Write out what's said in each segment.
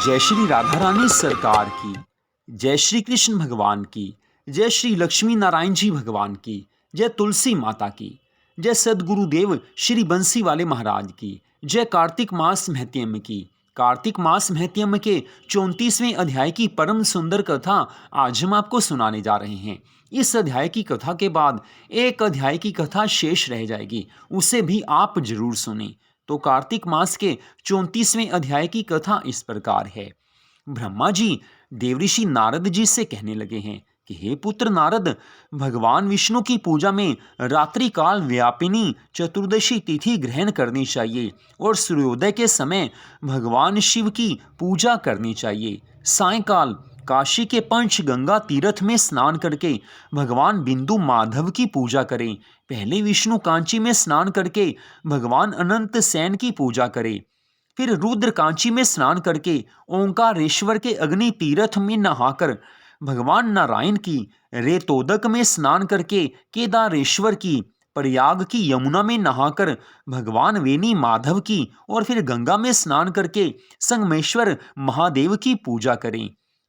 जय श्री राधा रानी सरकार की, जय श्री कृष्ण भगवान की, जय श्री लक्ष्मी नारायण जी भगवान की, जय तुलसी माता की, जय सदगुरुदेव श्री बंसी वाले महाराज की, जय कार्तिक मास महत्यम की। कार्तिक मास महत्यम के 34वें अध्याय की परम सुंदर कथा आज हम आपको सुनाने जा रहे हैं। इस अध्याय की कथा के बाद एक अध्याय की कथा शेष रह जाएगी, उसे भी आप जरूर सुनें। तो कार्तिक मास के 34वें अध्याय की कथा इस प्रकार है। ब्रह्मा जी देवऋषि नारद जी से कहने लगे हैं कि हे पुत्र नारद, भगवान विष्णु की पूजा में रात्रि काल व्यापिनी चतुर्दशी तिथि ग्रहण करनी चाहिए और सूर्योदय के समय भगवान शिव की पूजा करनी चाहिए। सायंकाल काशी के पंचगंगा तीर्थ में स्नान करके भगवान बिंदु माधव की पूजा करें। पहले विष्णु कांची में स्नान करके भगवान अनंत सेन की पूजा करें। फिर रुद्र कांची में स्नान करके ओंकारेश्वर के अग्नि तीर्थ में नहाकर भगवान नारायण की, रेतोदक में स्नान करके केदारेश्वर की, प्रयाग की यमुना में नहाकर भगवान वेनी माधव की और फिर गंगा में स्नान करके संगमेश्वर महादेव की पूजा करें।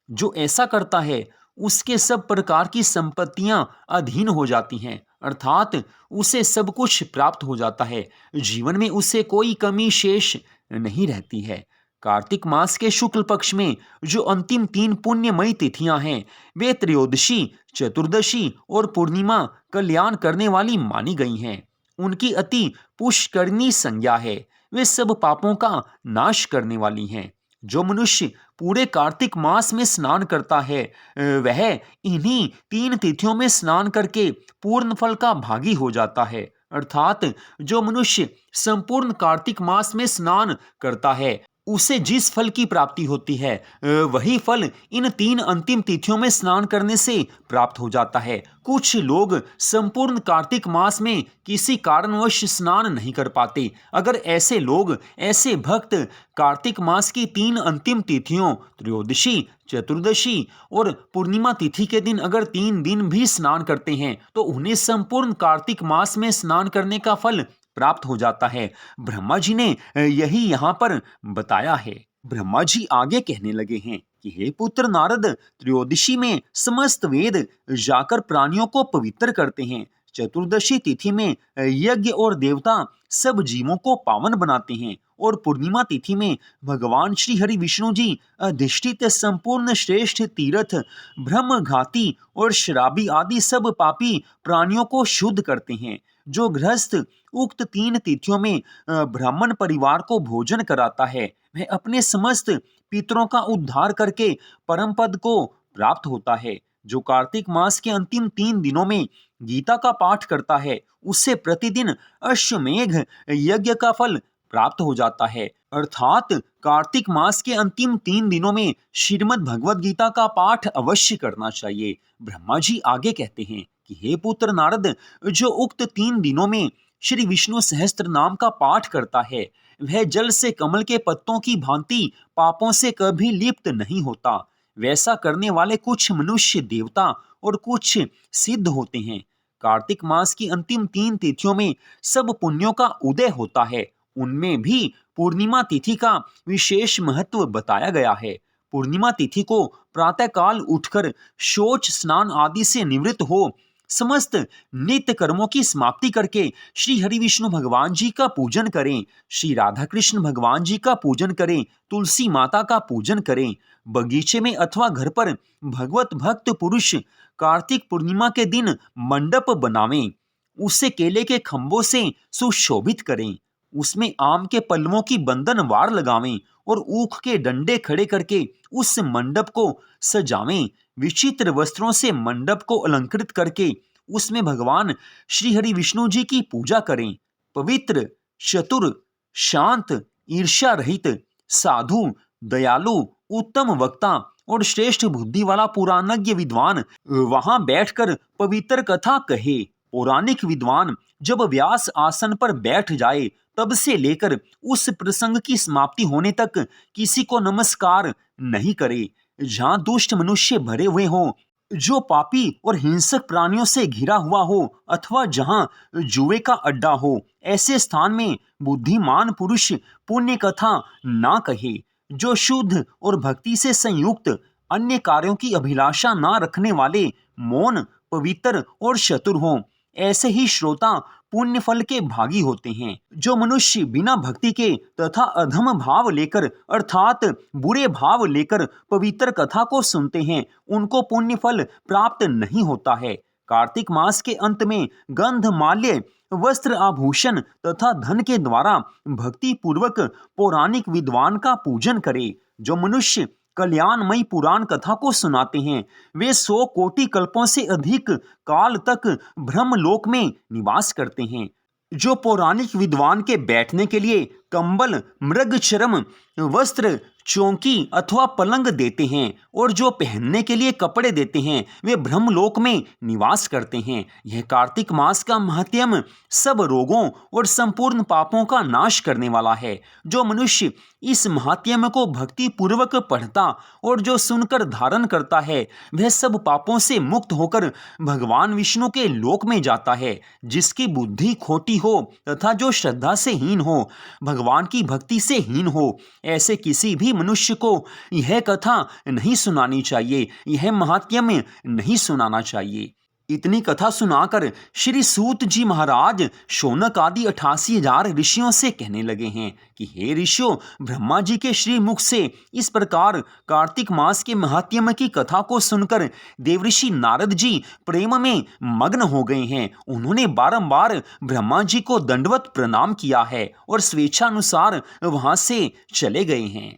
जो ऐसा करता है उसके सब प्रकार की संपत्तियां अधीन हो जाती हैं, अर्थात उसे सब कुछ प्राप्त हो जाता है। जीवन में उसे कोई कमी शेष नहीं रहती है। कार्तिक मास के शुक्ल पक्ष में जो अंतिम 3 पुण्यमयी तिथियां हैं, वे त्रयोदशी, चतुर्दशी और पूर्णिमा कल्याण करने वाली मानी गई हैं। उनकी अति पुष्करणी संज्ञा है, वे सब पापों का नाश करने वाली हैं। जो मनुष्य पूरे कार्तिक मास में स्नान करता है, वह इन्हीं 3 तिथियों में स्नान करके पूर्ण फल का भागी हो जाता है। अर्थात जो मनुष्य संपूर्ण कार्तिक मास में स्नान करता है, उसे जिस फल की प्राप्ति होती है, वही फल इन 3 अंतिम तिथियों में स्नान करने से प्राप्त हो जाता है। कुछ लोग संपूर्ण कार्तिक मास में किसी कारणवश स्नान नहीं कर पाते। अगर ऐसे लोग, ऐसे भक्त कार्तिक मास की 3 अंतिम तिथियों त्रयोदशी, चतुर्दशी और पूर्णिमा तिथि के दिन अगर 3 दिन भी स्नान करते हैं तो उन्हें संपूर्ण कार्तिक मास में स्नान करने का फल प्राप्त हो जाता है। ब्रह्मा जी ने यही यहाँ पर बताया है। ब्रह्मा जी आगे कहने लगे हैं कि हे पुत्र नारद, त्रयोदशी में समस्त वेद जाकर प्राणियों को पवित्र करते हैं। चतुर्दशी तिथि में यज्ञ और देवता सब जीवों को पावन बनाते हैं और पूर्णिमा तिथि में भगवान श्री हरि विष्णु जी अधिष्ठित संपूर्ण श्रेष्ठ तीर्थ ब्रह्मघाती और शराबी आदि सब पापी प्राणियों को शुद्ध करते हैं। जो गृहस्थ उक्त 3 तिथियों में ब्राह्मण परिवार को भोजन कराता है, वह अपने समस्त पितरों का उद्धार करके परम पद को प्राप्त होता है। जो कार्तिक मास के अंतिम 3 दिनों में गीता का पाठ करता है, उससे प्रतिदिन अश्वमेघ यज्ञ का फल प्राप्त हो जाता है। अर्थात कार्तिक मास के अंतिम 3 दिनों में श्रीमद् भगवद गीता का पाठ अवश्य करना चाहिए। ब्रह्मा जी आगे कहते हैं कि हे पुत्र नारद, जो उक्त 3 दिनों में श्री विष्णु सहस्त्र नाम का पाठ करता है, वह जल से कमल के पत्तों की भांति पापों से कभी लिप्त नहीं होता। वैसा करने वाले कुछ मनुष्य, देवता और कुछ सिद्ध होते हैं। कार्तिक मास की अंतिम 3 तिथियों में सब पुण्यों का उदय होता है। उनमें भी पूर्णिमा तिथि का विशेष महत्व बताया गया है। पूर्णिमा तिथि को प्रातःकाल उठकर शौच स्नान आदि से निवृत्त हो समस्त नित्य कर्मों की समाप्ति करके श्री हरि विष्णु भगवान जी का पूजन करें, श्री राधा कृष्ण भगवान जी का पूजन करें, तुलसी माता का पूजन करें। बगीचे में अथवा घर पर भगवत भक्त पुरुष कार्तिक पूर्णिमा के दिन मंडप बनावें, उसे केले के खंभों से सुशोभित करें, उसमें आम के पल्लवों की बंधन वार लगावें और ऊख के डंडे खड़े करके उस मंडप को सजावें। विचित्र वस्त्रों से मंडप को अलंकृत करके उसमें भगवान श्री हरि विष्णु जी की पूजा करें। पवित्र, चतुर, शांत, ईर्ष्या रहित, साधु, दयालु, उत्तम वक्ता और श्रेष्ठ बुद्धि वाला पुराणज्ञ विद्वान वहां बैठकर पवित्र कथा कहे। पौराणिक विद्वान जब व्यास आसन पर बैठ जाए, तब से लेकर उस प्रसंग की समाप्ति होने तक किसी को नमस्कार नहीं करे। जहां दुष्ट मनुष्य भरे हुए हों, जो पापी और हिंसक प्राणियों से घिरा हुआ हो, अथवा जहां जुए का अड्डा हो, ऐसे स्थान में बुद्धिमान पुरुष पुण्य कथा ना कहे। जो शुद्ध और भक्ति से संयुक्त अन्य कार्यों की अभिलाषा न रखने वाले मौन, पवित्र और चतुर हों, ऐसे ही श्रोता पुण्य फल के भागी होते हैं। जो मनुष्य बिना भक्ति के तथा अधम भाव लेकर अर्थात बुरे भाव लेकर पवित्र कथा को सुनते हैं, उनको पुण्य फल प्राप्त नहीं होता है। कार्तिक मास के अंत में गंध, माल्य, वस्त्र, आभूषण तथा धन के द्वारा भक्ति पूर्वक पौराणिक विद्वान का पूजन करे। जो मनुष्य कल्याणमयी पुराण कथा को सुनाते हैं, वे 100 कोटि कल्पों से अधिक काल तक ब्रह्मलोक में निवास करते हैं। जो पौराणिक विद्वान के बैठने के लिए कंबल, मृग चर्म, वस्त्र, चौकी अथवा पलंग देते हैं और जो पहनने के लिए कपड़े देते हैं, वे ब्रह्मलोक में निवास करते हैं। यह कार्तिक मास का महात्म्य सब रोगों और संपूर्ण पापों का नाश करने वाला है। जो मनुष्य इस महात्म्य को भक्ति पूर्वक पढ़ता और जो सुनकर धारण करता है, वह सब पापों से मुक्त होकर भगवान विष्णु के लोक में जाता है। जिसकी बुद्धि खोटी हो तथा जो श्रद्धा से हीन हो, भगवान की भक्ति से हीन हो, ऐसे किसी भी मनुष्य को यह कथा नहीं सुनानी चाहिए, यह महात्म्य नहीं सुनाना चाहिए। इतनी कथा सुनाकर श्री सूत जी महाराज शौनक आदि 88,000 ऋषियों से कहने लगे हैं कि हे ऋषियों, ब्रह्मा जी के श्री मुख से इस प्रकार कार्तिक मास के महात्म्य की कथा को सुनकर देवऋषि नारद जी प्रेम में मग्न हो गए हैं। उन्होंने बारंबार ब्रह्मा जी को दंडवत प्रणाम किया है और स्वेच्छानुसार वहां से चले गए हैं।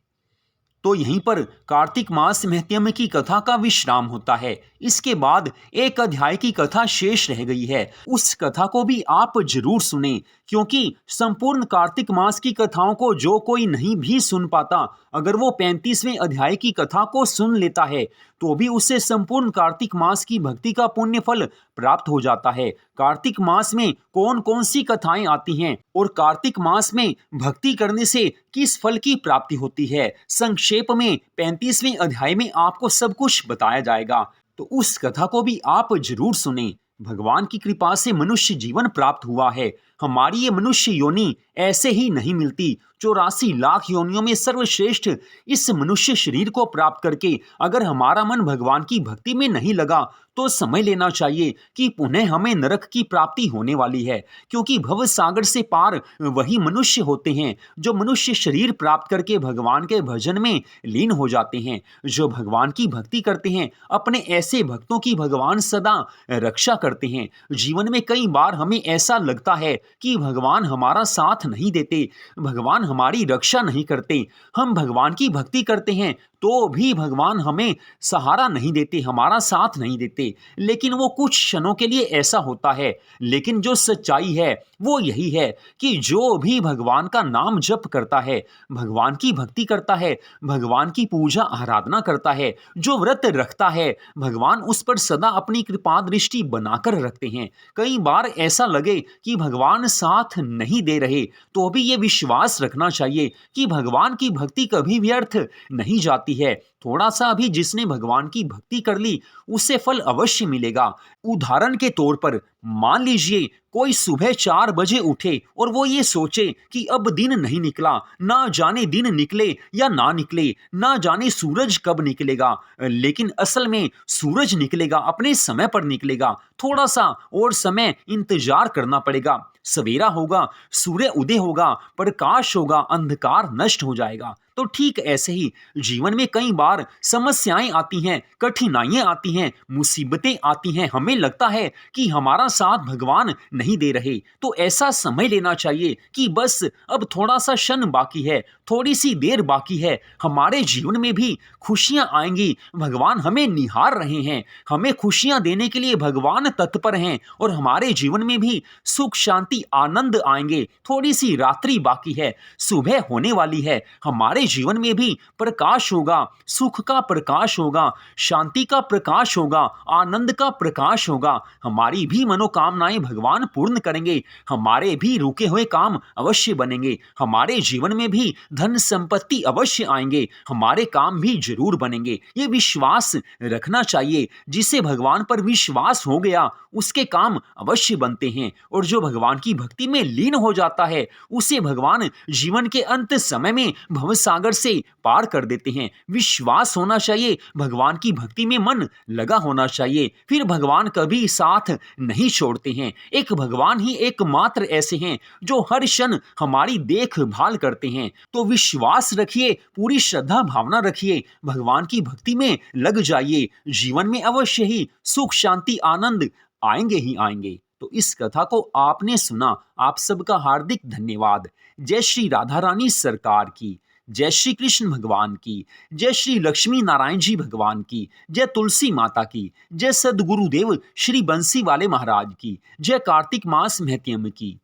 तो यहीं पर कार्तिक मास महात्म्य की कथा का विश्राम होता है। इसके बाद एक अध्याय की कथा शेष रह गई है। उस कथा को भी आप जरूर सुने, क्योंकि संपूर्ण कार्तिक मास की कथाओं को जो कोई नहीं भी सुन पाता, अगर वो 35वें अध्याय की कथा को सुन लेता है तो भी उससे संपूर्ण कार्तिक मास की भक्ति का पुण्य फल प्राप्त हो जाता है। कार्तिक मास में कौन कौन सी कथाएं आती हैं और कार्तिक मास में भक्ति करने से किस फल की प्राप्ति होती है, संक्षेप में 35वें अध्याय में आपको सब कुछ बताया जाएगा। तो उस कथा को भी आप जरूर सुने। भगवान की कृपा से मनुष्य जीवन प्राप्त हुआ है। हमारी ये मनुष्य योनि ऐसे ही नहीं मिलती। 84 लाख योनियों में सर्वश्रेष्ठ इस मनुष्य शरीर को प्राप्त करके अगर हमारा मन भगवान की भक्ति में नहीं लगा तो समझ लेना चाहिए कि पुनः हमें नरक की प्राप्ति होने वाली है, क्योंकि भव सागर से पार वही मनुष्य होते हैं जो मनुष्य शरीर प्राप्त करके भगवान के भजन में लीन हो जाते हैं। जो भगवान की भक्ति करते हैं, अपने ऐसे भक्तों की भगवान सदा रक्षा करते हैं। जीवन में कई बार हमें ऐसा लगता है कि भगवान हमारा साथ नहीं देते, भगवान हमारी रक्षा नहीं करते। हम भगवान की भक्ति करते हैं तो भी भगवान हमें सहारा नहीं देते, हमारा साथ नहीं देते। लेकिन वो कुछ क्षणों के लिए ऐसा होता है। लेकिन जो सच्चाई है वो यही है कि जो भी भगवान का नाम जप करता है, भगवान की भक्ति करता है, भगवान की पूजा आराधना करता है, जो व्रत रखता है, भगवान उस पर सदा अपनी कृपा दृष्टि बनाकर रखते हैं। कई बार ऐसा लगे कि भगवान साथ नहीं दे रहे, तो भी ये विश्वास रखना चाहिए कि भगवान की भक्ति कभी व्यर्थ नहीं जाती है। थोड़ा सा भी जिसने भगवान की भक्ति कर ली उसे फल अवश्य मिलेगा। उदाहरण के तौर पर मान लीजिए कोई सुबह 4 बजे उठे और वो ये सोचे कि अब दिन नहीं निकला, ना जाने दिन निकले या ना निकले, ना जाने सूरज कब निकलेगा। लेकिन असल में सूरज निकलेगा, अपने समय पर निकलेगा। थोड़ा सा और समय इंतजार करना पड़ेगा। सवेरा होगा, सूर्य उदय होगा, प्रकाश होगा, अंधकार नष्ट हो जाएगा। तो ठीक ऐसे ही जीवन में कई बार समस्याएं आती हैं, कठिनाइयां आती हैं, मुसीबतें आती हैं। हमें लगता है कि हमारा साथ भगवान नहीं दे रहे, तो ऐसा समझ लेना चाहिए कि बस अब थोड़ा सा क्षण बाकी है, थोड़ी सी देर बाकी है, हमारे जीवन में भी खुशियां आएंगी। भगवान हमें निहार रहे हैं, हमें खुशियां देने के लिए भगवान तत्पर हैं और हमारे जीवन में भी सुख, शांति, आनंद आएंगे। थोड़ी सी रात्रि बाकी है, सुबह होने वाली है, हमारे जीवन में भी प्रकाश होगा, सुख का प्रकाश होगा, शांति का प्रकाश होगा, आनंद का प्रकाश होगा। हमारी भी मनोकामनाएं भगवान पूर्ण करेंगे, हमारे भी रुके हुए काम अवश्य बनेंगे, हमारे जीवन में भी धन संपत्ति अवश्य आएंगे, हमारे काम भी जरूर बनेंगे। ये विश्वास रखना चाहिए। जिसे भगवान पर विश्वास हो गया उसके काम अवश्य बनते हैं, और जो भगवान की भक्ति में लीन हो जाता है उसे भगवान जीवन के अंत समय में भवसागर सागर से पार कर देते हैं। विश्वास होना चाहिए, भगवान की भक्ति में मन लगा होना चाहिए, फिर भगवान कभी साथ नहीं छोड़ते हैं। एक भगवान ही एकमात्र ऐसे हैं जो हर क्षण हमारी देखभाल करते हैं। तो विश्वास रखिए, पूरी श्रद्धा भावना रखिए, भगवान की भक्ति में लग जाइए, जीवन में अवश्य ही सुख शांति आनंद आएंगे ही आएंगे। तो इस कथा को आपने सुना, आप सबका हार्दिक धन्यवाद। जय श्री राधा रानी सरकार की, जय श्री कृष्ण भगवान की, जय श्री लक्ष्मी नारायण जी भगवान की, जय तुलसी माता की, जय सदगुरुदेव श्री बंसी वाले महाराज की, जय कार्तिक मास महत्यम की।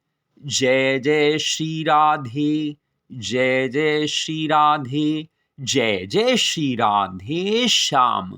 जय जय श्री राधे, जय जय श्री राधे, जय जय श्री राधे श्याम।